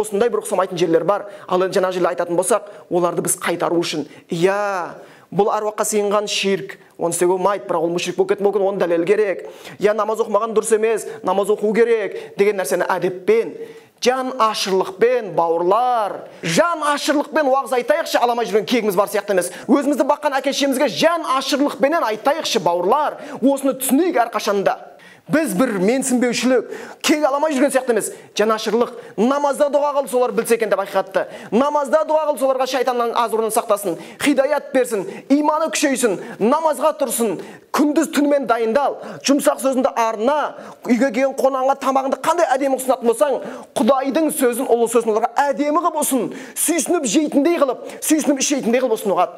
осындай бір ұқсамайтын жерлер бар. Ал енді жаңа жерде айтатын болсақ, оларды біз қайтару үшін, бұл аруаққа сыйынған ширк, оны істеуге болмайды, бірақ ол мүшрик болып кетуі мүмкін, оны дәлел керек. Намаз оқымаған дұрыс емес, намаз оқу керек деген нәрсені әдеппен, жан ашырлықпен, бауырлар, жан ашырлықпен уағыз айтайықшы, аламай жүрген кегіміз бар сияқты емес. Өзімізді баққан әке-шешемізге жан ашырлықпенен айтайықшы, бауырлар. Осыны түсінейік әрқашанда. Біз бір менсінбеушілік, кек аламай жүрген сияқты емес, жанашырлық, намазда дұға қыл солар білсе екен деп ақиқатты. Намазда дұға қыл соларға шайтаннан азғырынан сақтасын, хидаят берсін, иманы күшейсін, намазға тұрсын, күндіз түнімен дайындал, жұмсақ сөзіңді арна, үйге келген қонағыңа тамағыңды қандай әдемі ұсынатын болсаң, Құдайдың сөзін, ұлы сөзін оларға әдемі қылып ұсын, сүйсініп жейтіндей қылып, сүйсініп ішейтіндей қылып ұсынуға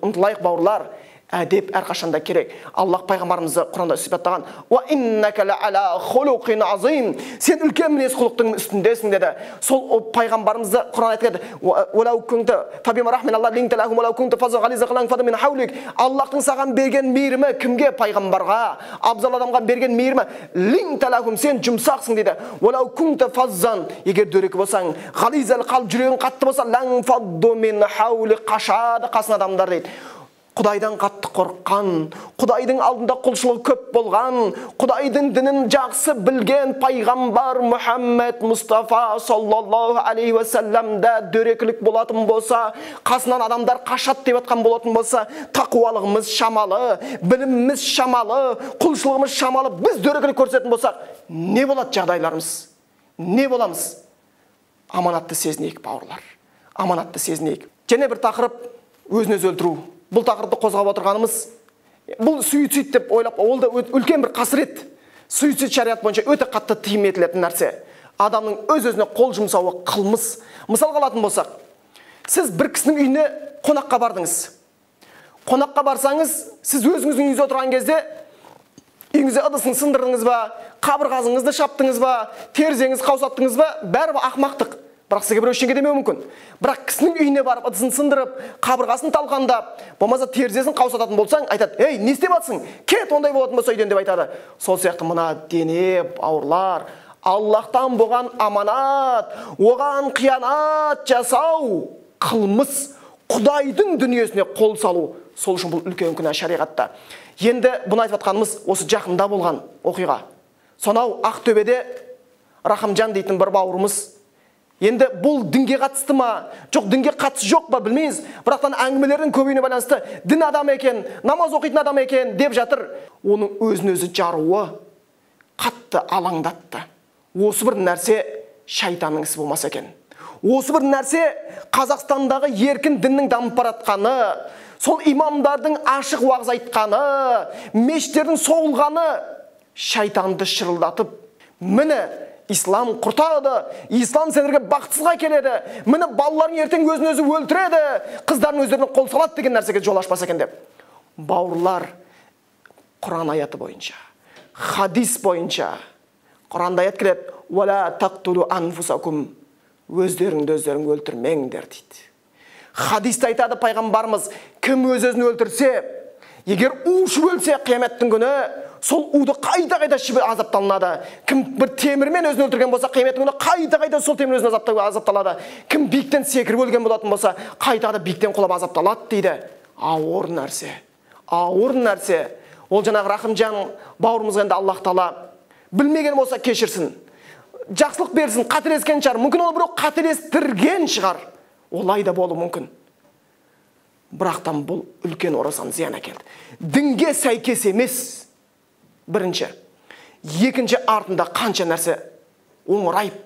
ұмтылайық, бауырлар. Әдеп әрқашанда керек. Аллах пайғамбарымызды Құранда сипаттаған: "Ва иннака ла'ала хулуқин азим." Сен үлкен мінез құлықтың үстіндесің деді. Сол пайғамбарымызды Құран айтады: "Валау кунта фабима рахминаллах линта лахум валау кунта фаза ғализа қалан фада мин хаулик." Аллахтың саған берген мейірімі кімге? Пайғамбарға, абзал адамға берген мейірімі линта лахум, сен жұмсақсың дейді. Валау кунта фаззан, егер дөрекі болсаң, ғализал қалб, жүрегің қатты болса, лан фадду мин хаулик, қашады қасың адамдар дейді. Құдайдан қатты қорыққан, Құдайдың алдында құлшылығы көп болған, Құдайдың дінін жақсы білген пайғамбар Мұхаммед Мұстафа саллаллаху алейхи ва салламда дөрекілік болатын болса, қасынан адамдар қашат деп атқан болатын болса, тақуалығымыз шамалы, біліміміз шамалы, құлшылығымыз шамалы, біз дөрекілік көрсететін болсақ, не болады жағдайларымыз? Не боламыз? Аманатты сезінейік, бауырлар. Аманатты сезінейік. Және бір тақырып, өзін-өзі өлтіру. Бұл тақырыпты қозғап отырғанымыз, бұл суицид деп ойлап, ол да үлкен бір қасірет. Суицид шариғат бойынша өте қатты тыйым етілетін нәрсе. Адамның өз-өзіне қол жұмсауы қылмыс. Мысалға алатын болсақ, сіз бір кісінің үйіне қонаққа бардыңыз. Қонаққа барсаңыз, сіз өзіңіздің үйіңізде отырған кезде, үйіңізде ыдысын сындырдыңыз ба, қабырғаңызды шаптыңыз ба, терезеңіз қаусаттыңыз ба, бәрі ақымақтық. Бірақ сізге бір ештеңе демеуі мүмкін. Бірақ кісінің үйіне барып, ыдысын сындырып, қабырғасын талқандап, болмаса терезесін қаусататын болсаң, айтады: "Ей, не істеп жатсың? Кет, ондай болатын болса үйден" деп айтады. Сол сияқты мына дене, бауырлар, Аллахтан болған аманат, оған қиянат жасау қылмыс, Құдайдың дүниесіне қол салу. Сол үшін бұл үлкен күнә шариғатта. Енді бұны айтып жатқанымыз осы жақында болған оқиға. Сонау Ақтөбеде Рахымжан дейтін бір бауырымыз, енді бұл дінге қатысты ма, жоқ дінге қатысы жоқ па білмейміз, бірақтан әңгімелердің көбейіне байланысты дін адам екен, намаз оқитын адам екен деп жатыр. Оның өзін-өзі жаруы қатты алаңдатты. Осы бір нәрсе шайтанның ісі болмаса екен. Осы бір нәрсе Қазақстандағы еркін діннің дамып баратқаны, сол имамдардың ашық уағыз айтқаны, мешіттердің соғылғаны шайтанды шырылдатып, міне ислам құртады, ислам сендерге бақытсызға келеді, міне балаларың ертең өзін-өзі өлтіреді, қыздардың өздеріне қол салады деген нәрсеге жол ашпаса екен деп. Бауырлар, Құран аяты бойынша, хадис бойынша, Құранда аят келеді: "Уала тақтулу анфусакум", өздеріңді өздерің өлтірмеңдер дейді. Хадисте айтады пайғамбарымыз, кім өз-өзін өлтірсе, егер ұшып өлсе қияметтің күні, сол уды қайта-қайта ішіп азапталынады. Кім бір темірмен өзін өлтірген болса, қияметтің күні қайта-қайта сол темір өзін азапталады. Кім биіктен секіріп өлген болатын болса, қайта-қайта биіктен құлап азапталады дейді. Ауыр нәрсе. Ауыр нәрсе. Ол жаңағы Рахымжан бауырымыз, енді Аллах Тағала білмеген болса кешірсін, жақсылық берсін, қателескен шығар. Мүмкін ол біреу қателестірген шығар. Олай да болуы мүмкін. Бірақтан бұл үлкен орасан зиян әкелді. Дінге сәйкес емес. Бірінші. Екінші, артында қанша нәрсе оңырайып,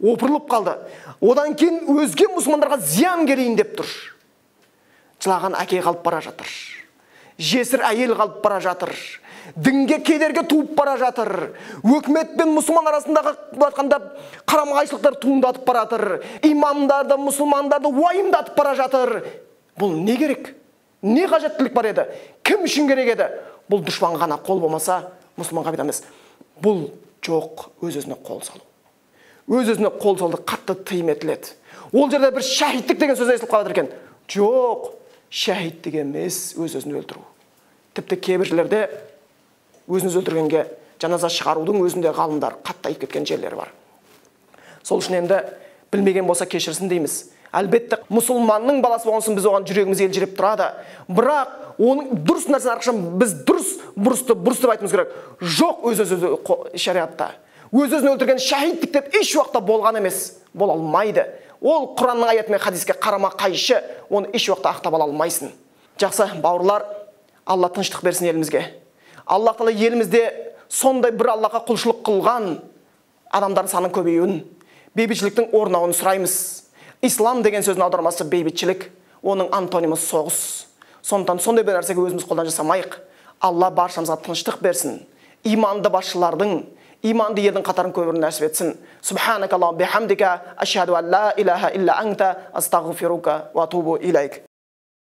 опырылып қалды. Одан кейін өзге мұсылмандарға зиян келейін деп тұр. Жылаған әке қалып бара жатыр. Жесір әйел қалып бара жатыр. Дінге кедергі туып бара жатыр. Өкімет пен мұсылман арасындағы қарама-қайшылықтар туындатып бара жатыр. Имамдарды, мұсылмандарды уайымдатып бара жатыр. Бұл не керек? Не қажеттілік бар еді? Кім үшін керек еді? Бұл дұшпан ғана қол болмаса, мұсылманға бет емес. Бұл жоқ, өз-өзіне қол салу. Өз-өзіне қол салуды қатты тыйым етіледі. Ол жерде бір шахидтік деген сөз естіліп қалады екен. Жоқ, шахидтік емес, өз-өзін өлтіру. Тіпті кейбір жерлерде өзін өлтіргенге жаназа шығарудың өзінде ғалымдар қатты айтып кеткен жерлері бар. Сол үшін енді білмеген болса кешірсін дейміз. Әлбетте мұсылманның баласы болған соң біз оған жүрегіміз елжіреп тұрады. Бірақ оның дұрыс нәрсені әрқашан біз бұрысты деп айтуымыз керек. Жоқ, өз шариғатта. Өз-өзін өлтірген шахидтік деп еш уақытта болған емес, бола алмайды. Ол Құранның аяты мен хадиске қарама қайшы, оны еш уақытта ақтап ала алмайсың. Жақсы, бауырлар, Алла тыныштық берсін елімізге. Алла тағала елімізде сондай бір Аллаға құлшылық қылған адамдардың санын көбеюін, бейбітшіліктің орнауын сұраймыз. Ислам деген сөздің аудармасы бейбітшілік, оның антонимі соғыс. Сондықтан сондай бір нәрсеге өзіміз қолдан жасамайық. Алла баршамызға тыныштық берсін. Иманды басшылардың, иманды елдің қатарын көбірін нәсіп етсін. Субханакаллахумма бихамдика, ашхаду ан ла илаха илля анта, астағфирука ва атубу илайк.